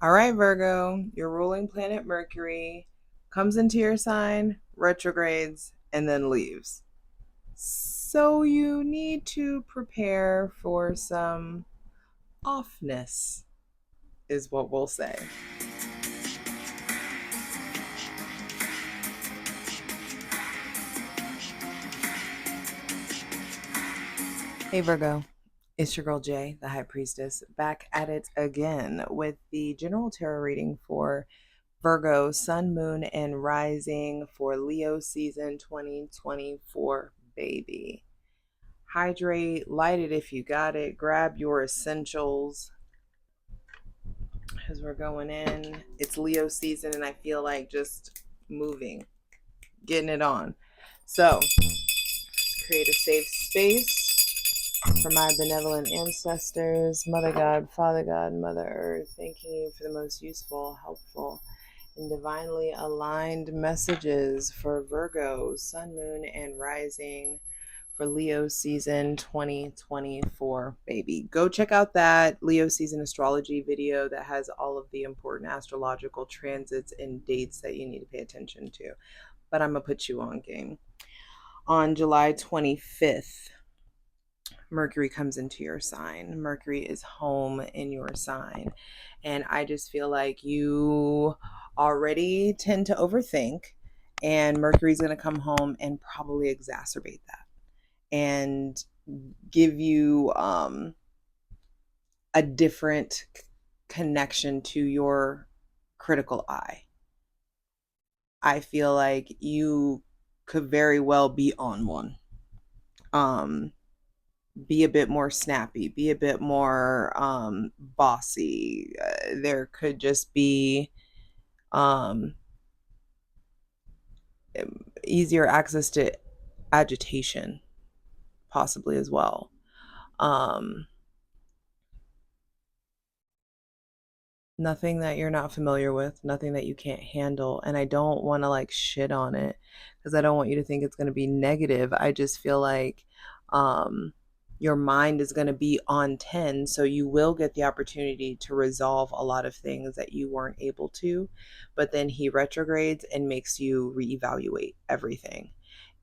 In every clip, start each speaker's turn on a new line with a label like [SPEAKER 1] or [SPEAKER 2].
[SPEAKER 1] All right, Virgo, your ruling planet Mercury comes into your sign, retrogrades, and then leaves. So you need to prepare for some offness, is what we'll say. Hey, Virgo. It's your girl Jay, the High Priestess, back at it again with the general tarot reading for Virgo, Sun, Moon, and Rising for Leo season 2024, baby. Hydrate, light it if you got it, grab your essentials as we're going in. It's Leo season, and I feel like just moving, getting it on. So, create a safe space for my benevolent ancestors, Mother God, Father God, Mother Earth, thanking you for the most useful, helpful, and divinely aligned messages for Virgo, Sun, Moon, and Rising for Leo season 2024, baby. Go check out that Leo season astrology video that has all of the important astrological transits and dates that you need to pay attention to. But I'm going to put you on game. On July 25th, Mercury comes into your sign. Mercury is home in your sign. And I just feel like you already tend to overthink, and Mercury's going to come home and probably exacerbate that and give you a different connection to your critical eye. I feel like you could very well be on one. Be a bit more snappy, be a bit more bossy. There could just be um, easier access to agitation, possibly as well. Nothing that you're not familiar with, nothing that you can't handle. And I don't want to like shit on it because I don't want you to think it's going to be negative. I just feel like your mind is going to be on 10. So you will get the opportunity to resolve a lot of things that you weren't able to. But then he retrogrades and makes you reevaluate everything.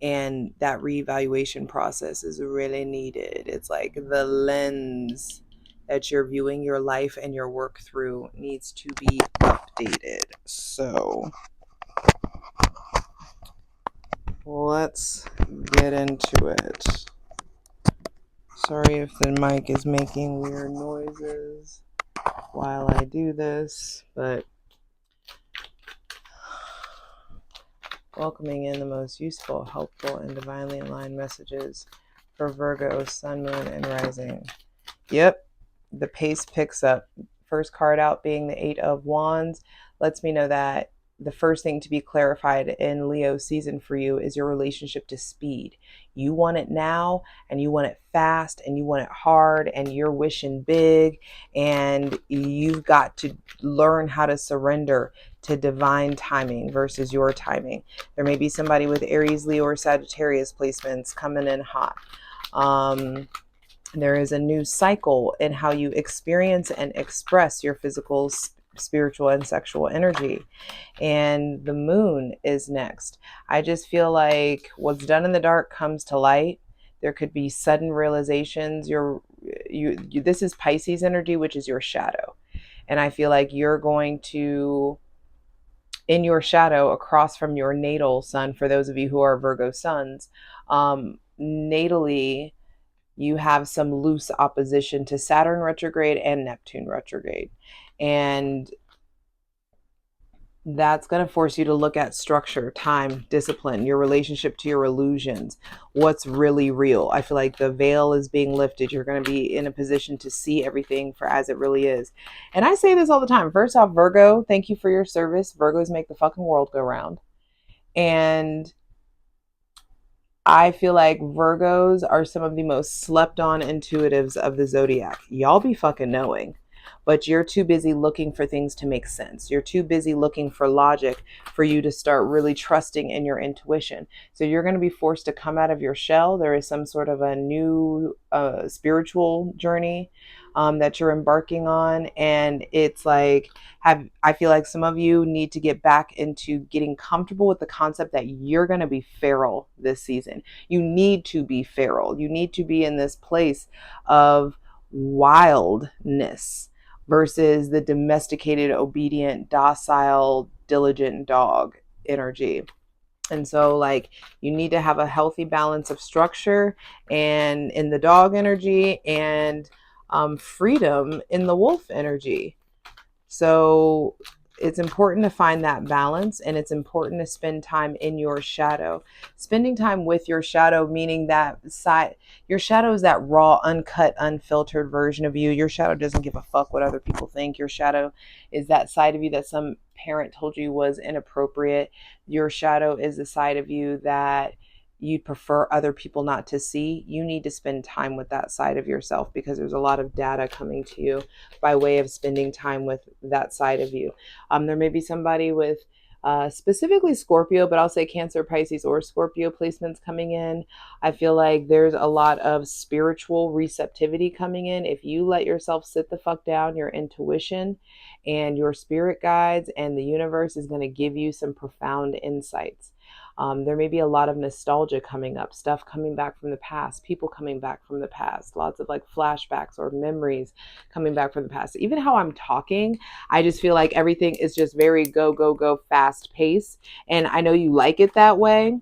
[SPEAKER 1] And that reevaluation process is really needed. It's like the lens that you're viewing your life and your work through needs to be updated. So let's get into it. Sorry if the mic is making weird noises while I do this, but welcoming in the most useful, helpful, and divinely aligned messages for Virgo, Sun, Moon, and Rising. Yep, the pace picks up. First card out being the Eight of Wands lets me know that the first thing to be clarified in Leo season for you is your relationship to speed. You want it now, and you want it fast, and you want it hard, and you're wishing big, and you've got to learn how to surrender to divine timing versus your timing. There may be somebody with Aries, Leo, or Sagittarius placements coming in hot. There is a new cycle in how you experience and express your physical, spiritual, and sexual energy. And the moon is next. I just feel like what's done in the dark comes to light. There could be sudden realizations. This is Pisces energy, which is your shadow. And I feel like you're going to, in your shadow, across from your natal sun, for those of you who are Virgo suns, natally, you have some loose opposition to Saturn retrograde and Neptune retrograde. And that's going to force you to look at structure, time, discipline, your relationship to your illusions, what's really real. I feel like the veil is being lifted. You're going to be in a position to see everything for as it really is. And I say this all the time. First off, Virgo, thank you for your service. Virgos make the fucking world go round. And I feel like Virgos are some of the most slept on intuitives of the zodiac. Y'all be fucking knowing, but you're too busy looking for things to make sense. You're too busy looking for logic for you to start really trusting in your intuition. So you're going to be forced to come out of your shell. There is some sort of a new spiritual journey that you're embarking on. And it's like, I feel like some of you need to get back into getting comfortable with the concept that you're going to be feral this season. You need to be feral. You need to be in this place of wildness versus the domesticated, obedient, docile, diligent dog energy. And so, like, you need to have a healthy balance of structure and in the dog energy, and freedom in the wolf energy. So it's important to find that balance, and it's important to spend time in your shadow. Spending time with your shadow, meaning that side, your shadow is that raw, uncut, unfiltered version of you. Your shadow doesn't give a fuck what other people think. Your shadow is that side of you that some parent told you was inappropriate. Your shadow is the side of you that you'd prefer other people not to see. You need to spend time with that side of yourself, because there's a lot of data coming to you by way of spending time with that side of you. There may be somebody with specifically Scorpio, but I'll say Cancer, Pisces, or Scorpio placements coming in. I feel like there's a lot of spiritual receptivity coming in. If you let yourself sit the fuck down, your intuition and your spirit guides and the universe is going to give you some profound insights. There may be a lot of nostalgia coming up, stuff coming back from the past, people coming back from the past, lots of like flashbacks or memories coming back from the past. Even how I'm talking, I just feel like everything is just very go, go, go, fast pace. And I know you like it that way,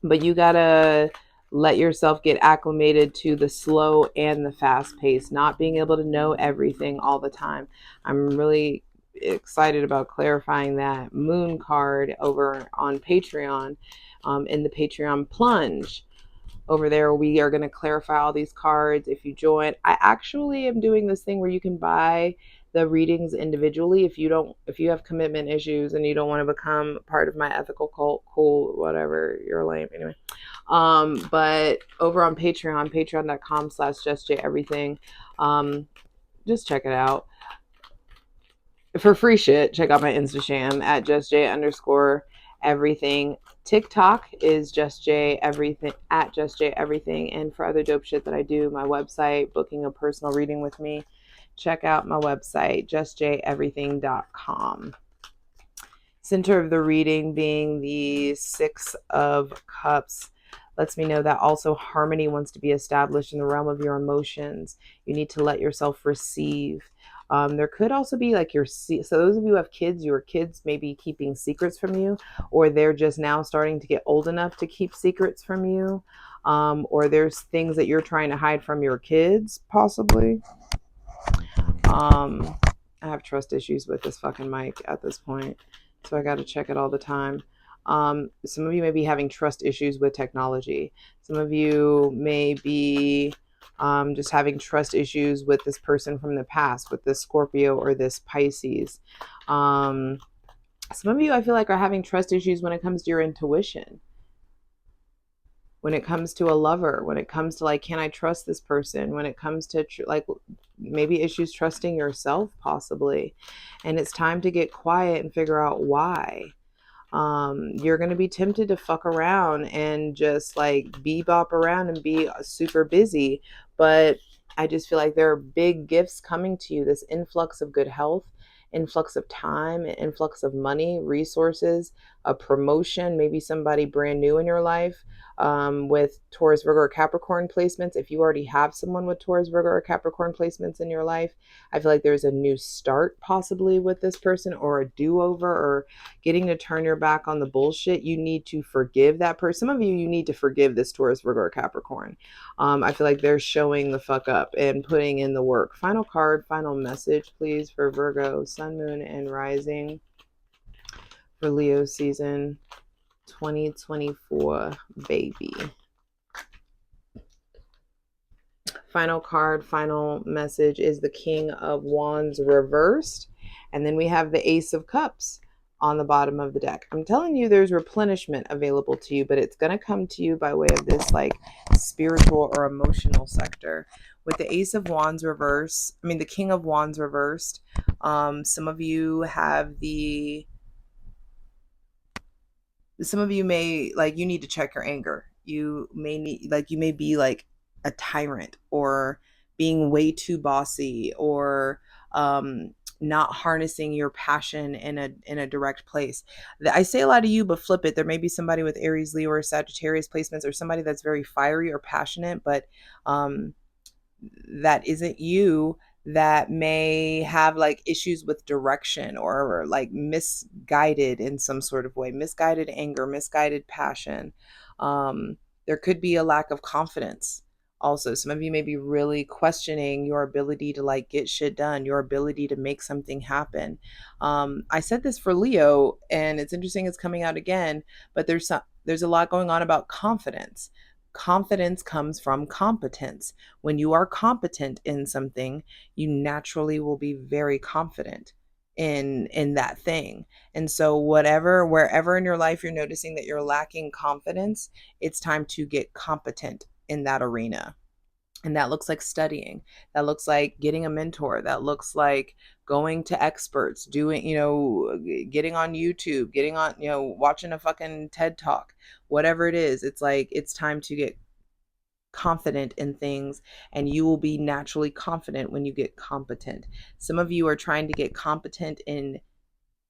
[SPEAKER 1] but you gotta let yourself get acclimated to the slow and the fast pace, not being able to know everything all the time. I'm really excited about clarifying that moon card over on Patreon, in the Patreon plunge. Over there, we are going to clarify all these cards. If you join, I actually am doing this thing where you can buy the readings individually. If you have commitment issues and you don't want to become part of my ethical cult, cool, whatever, you're lame anyway. But over on Patreon, patreon.com/JustJEverything, just check it out for free shit. Check out my Instagram at JustJ_everything. TikTok is JustJEverything at JustJEverything. And for other dope shit that I do, my website, booking a personal reading with me, check out my website, JustJEverything.com. Center of the reading being the Six of Cups lets me know that also harmony wants to be established in the realm of your emotions. You need to let yourself receive. There could also be like so those of you who have kids, your kids may be keeping secrets from you, or they're just now starting to get old enough to keep secrets from you, or there's things that you're trying to hide from your kids, possibly. I have trust issues with this fucking mic at this point, so I got to check it all the time. Some of you may be having trust issues with technology. Some of you may be just having trust issues with this person from the past, with this Scorpio or this Pisces. Some of you, I feel like, are having trust issues when it comes to your intuition, when it comes to a lover, when it comes to like, can I trust this person? When it comes to like maybe issues trusting yourself, possibly. And it's time to get quiet and figure out why. You're going to be tempted to fuck around and just like bebop around and be super busy. But I just feel like there are big gifts coming to you. This influx of good health, influx of time, influx of money, resources, a promotion, maybe somebody brand new in your life. With Taurus, Virgo, or Capricorn placements, if you already have someone with Taurus, Virgo, or Capricorn placements in your life, I feel like there's a new start possibly with this person, or a do-over, or getting to turn your back on the bullshit. You need to forgive that person. Some of you need to forgive this Taurus, Virgo, or Capricorn. I feel like they're showing the fuck up and putting in the work. Final card, final message, please, for Virgo, Sun, Moon, and Rising for Leo season 2024, baby. Final card, final message is the King of Wands reversed. And then we have the Ace of Cups on the bottom of the deck. I'm telling you, there's replenishment available to you, but it's going to come to you by way of this like spiritual or emotional sector. With the Ace of Wands the King of Wands reversed, some of you may, like, you need to check your anger. You may be like a tyrant, or being way too bossy, or not harnessing your passion in a direct place. I say a lot of you, but flip it. There may be somebody with Aries, Leo, or Sagittarius placements, or somebody that's very fiery or passionate, but um, that isn't you, that may have like issues with direction, or like misguided in some sort of way, misguided anger, misguided passion. um there could be a lack of confidence. Also, some of you may be really questioning your ability to like get shit done, your ability to make something happen. I said this for Leo, and it's interesting it's coming out again, but there's a lot going on about confidence. Confidence comes from competence. When you are competent in something, you naturally will be very confident in that thing. And so wherever in your life you're noticing that you're lacking confidence, it's time to get competent in that arena. And that looks like studying. That looks like getting a mentor. That looks like going to experts, doing, getting on YouTube, getting on, watching a fucking TED talk, whatever it is. It's like, it's time to get confident in things, and you will be naturally confident when you get competent. Some of you are trying to get competent in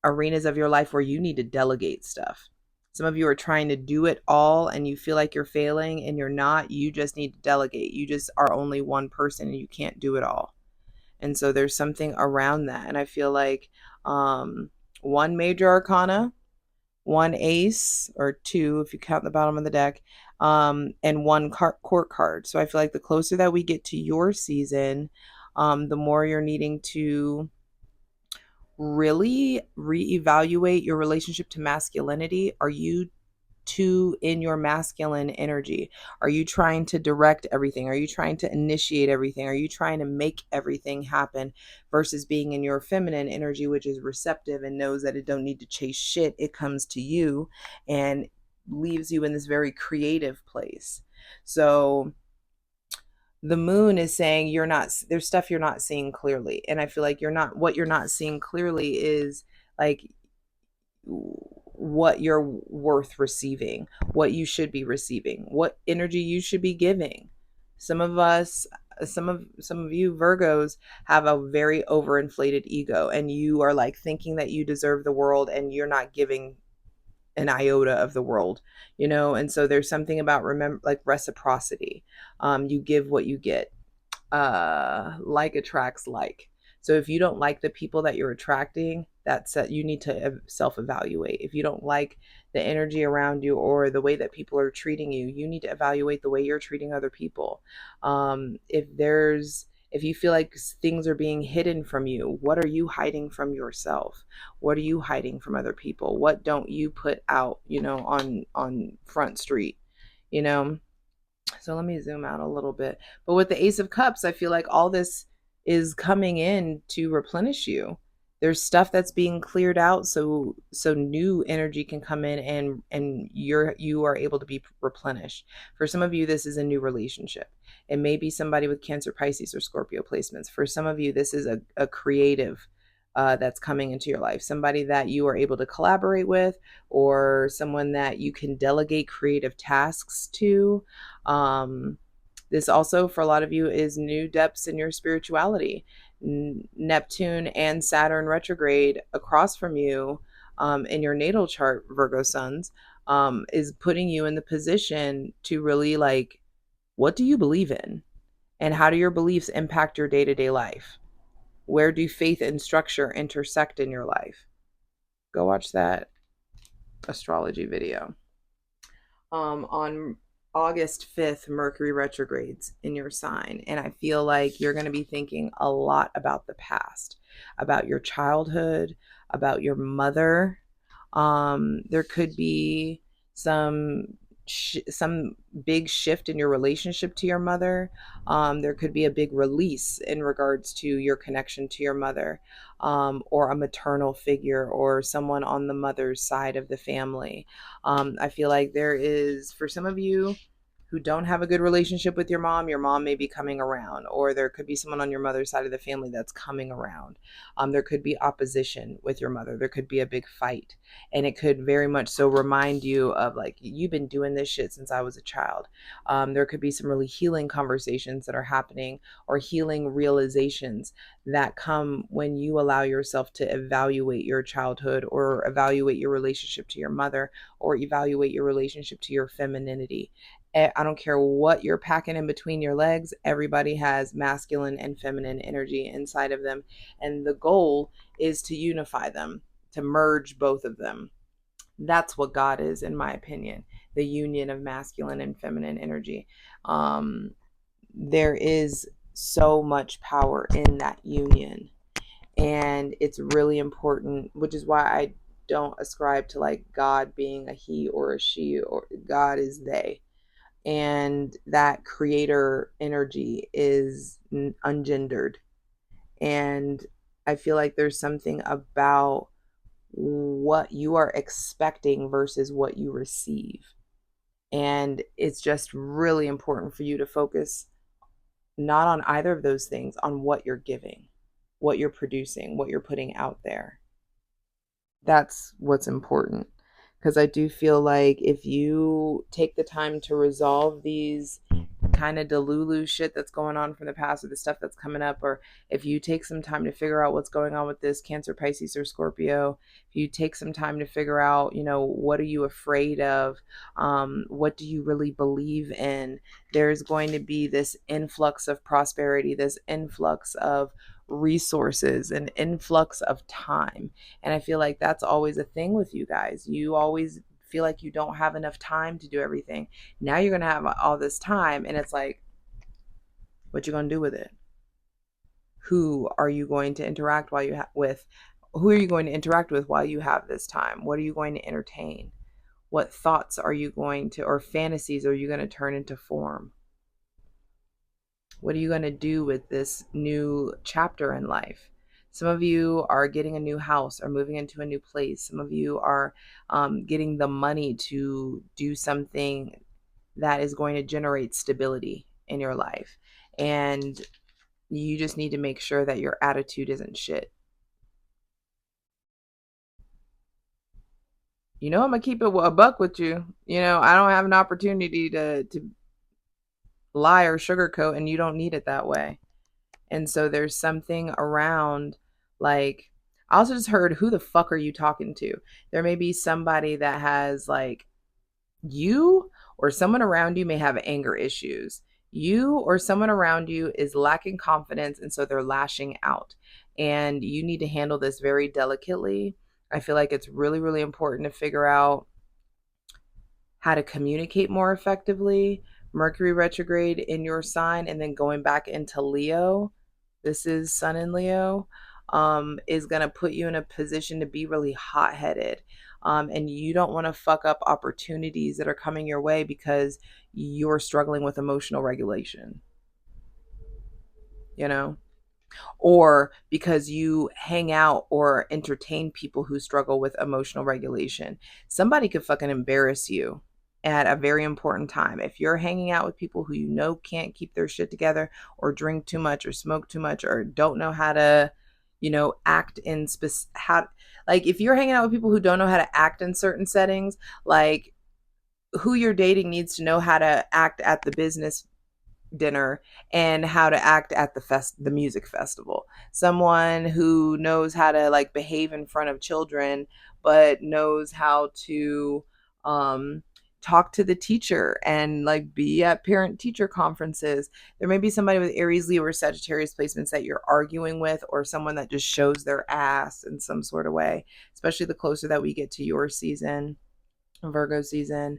[SPEAKER 1] arenas of your life where you need to delegate stuff. Some of you are trying to do it all and you feel like you're failing, and you're not. You just need to delegate. You just are only one person and you can't do it all. And so there's something around that. And I feel like one major arcana, one ace, or two if you count the bottom of the deck, and one court card. So I feel like the closer that we get to your season, the more you're needing to really reevaluate your relationship to masculinity. Are you too in your masculine energy? Are you trying to direct everything? Are you trying to initiate everything? Are you trying to make everything happen, versus being in your feminine energy, which is receptive and knows that it don't need to chase shit. It comes to you and leaves you in this very creative place. So the moon is saying there's stuff you're not seeing clearly. And I feel like what you're not seeing clearly is like what you're worth receiving, what you should be receiving, what energy you should be giving. Some of us, some of you Virgos have a very overinflated ego, and you are like thinking that you deserve the world, and you're not giving an iota of the world, and so there's something about, remember, like reciprocity. You give what you get. Like attracts like. So if you don't like the people that you're attracting, you need to self-evaluate. If you don't like the energy around you or the way that people are treating you, you need to evaluate the way you're treating other people. If you feel like things are being hidden from you, what are you hiding from yourself? What are you hiding from other people? What don't you put out, on Front Street, you know? So let me zoom out a little bit. But with the Ace of Cups, I feel like all this is coming in to replenish you. There's stuff that's being cleared out, so new energy can come in, and you are able to be replenished. For some of you, this is a new relationship. It may be somebody with Cancer, Pisces, or Scorpio placements. For some of you, this is a creative that's coming into your life, somebody that you are able to collaborate with, or someone that you can delegate creative tasks to. This also, for a lot of you, is new depths in your spirituality. Neptune and Saturn retrograde across from you, in your natal chart, Virgo suns, is putting you in the position to really like, what do you believe in? And how do your beliefs impact your day-to-day life? Where do faith and structure intersect in your life? Go watch that astrology video. On August 5th, Mercury retrogrades in your sign. And I feel like you're going to be thinking a lot about the past, about your childhood, about your mother. There could be some some big shift in your relationship to your mother. There could be a big release in regards to your connection to your mother, or a maternal figure, or someone on the mother's side of the family. I feel like there is, for some of you, who don't have a good relationship with your mom may be coming around, or there could be someone on your mother's side of the family that's coming around. There could be opposition with your mother. There could be a big fight, and it could very much so remind you of like, you've been doing this shit since I was a child. There could be some really healing conversations that are happening, or healing realizations that come when you allow yourself to evaluate your childhood, or evaluate your relationship to your mother, or evaluate your relationship to your femininity. I don't care what you're packing in between your legs, everybody has masculine and feminine energy inside of them. And the goal is to unify them, to merge both of them. That's what God is, in my opinion, the union of masculine and feminine energy. There is so much power in that union. And it's really important, which is why I don't ascribe to like God being a he or a she, or God is they. And that creator energy is ungendered. And I feel like there's something about what you are expecting versus what you receive. And it's just really important for you to focus not on either of those things, on what you're giving, what you're producing, what you're putting out there. That's what's important. Because I do feel like if you take the time to resolve these kind of delulu shit that's going on from the past, or the stuff that's coming up, or if you take some time to figure out what's going on with this Cancer, Pisces, or Scorpio, if you take some time to figure out, what are you afraid of, what do you really believe in, there's going to be this influx of prosperity, this influx of resources, an influx of time. And I feel like that's always a thing with you guys. You always feel like you don't have enough time to do everything. Now you're going to have all this time, and it's like, what you going to do with it? Who are you going to interact with? Who are you going to interact with while you have this time? What are you going to entertain? What thoughts are you going to, or fantasies are you going to turn into form? What are you going to do with this new chapter in life? Some of you are getting a new house or moving into a new place. Some of you are getting the money to do something that is going to generate stability in your life. And you just need to make sure that your attitude isn't shit. I'm going to keep it a buck with you. I don't have an opportunity to lie or sugarcoat, and you don't need it that way. And so there's something around, like, I also just heard, who the fuck are you talking to? There may be somebody that has, like, you or someone around you may have anger issues. You or someone around you is lacking confidence, and so they're lashing out. And you need to handle this very delicately. I feel like it's really, really important to figure out how to communicate more effectively. Mercury retrograde in your sign, and then going back into Leo, this is Sun in Leo, is going to put you in a position to be really hot-headed. And you don't want to fuck up opportunities that are coming your way because you're struggling with emotional regulation, you know? Or because you hang out or entertain people who struggle with emotional regulation. Somebody could fucking embarrass you at a very important time. If you're hanging out with people who can't keep their shit together, or drink too much, or smoke too much, or don't know how to, act in like, if you're hanging out with people who don't know how to act in certain settings, like, who you're dating needs to know how to act at the business dinner and how to act at the music festival. Someone who knows how to, like, behave in front of children, but knows how to talk to the teacher and, like, be at parent teacher conferences. There may be somebody with Aries, Leo, or Sagittarius placements that you're arguing with, or someone that just shows their ass in some sort of way, especially the closer that we get to your season, Virgo season.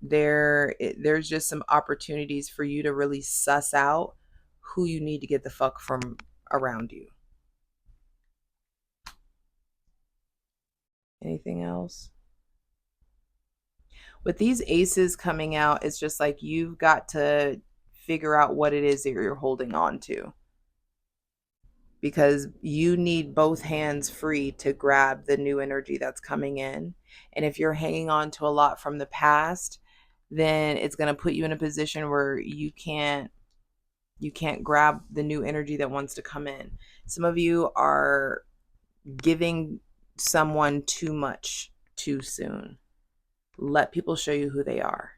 [SPEAKER 1] There's just some opportunities for you to really suss out who you need to get the fuck from around you. Anything else? With these aces coming out, it's just like, you've got to figure out what it is that you're holding on to, because you need both hands free to grab the new energy that's coming in. And if you're hanging on to a lot from the past, then it's going to put you in a position where you can't grab the new energy that wants to come in. Some of you are giving someone too much too soon. Let people show you who they are.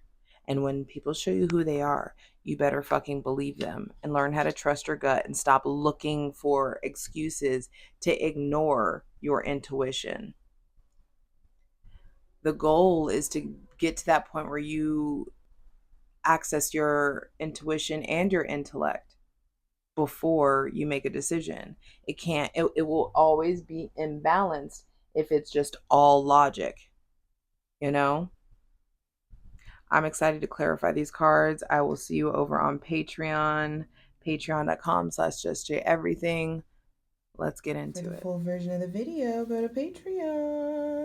[SPEAKER 1] And when people show you who they are, you better fucking believe them and learn how to trust your gut and stop looking for excuses to ignore your intuition. The goal is to get to that point where you access your intuition and your intellect before you make a decision. It will always be imbalanced if it's just all logic, you know? I'm excited to clarify these cards. I will see you over on Patreon, patreon.com/JustJEverything. Let's get into it. For the full version of the video, go to Patreon.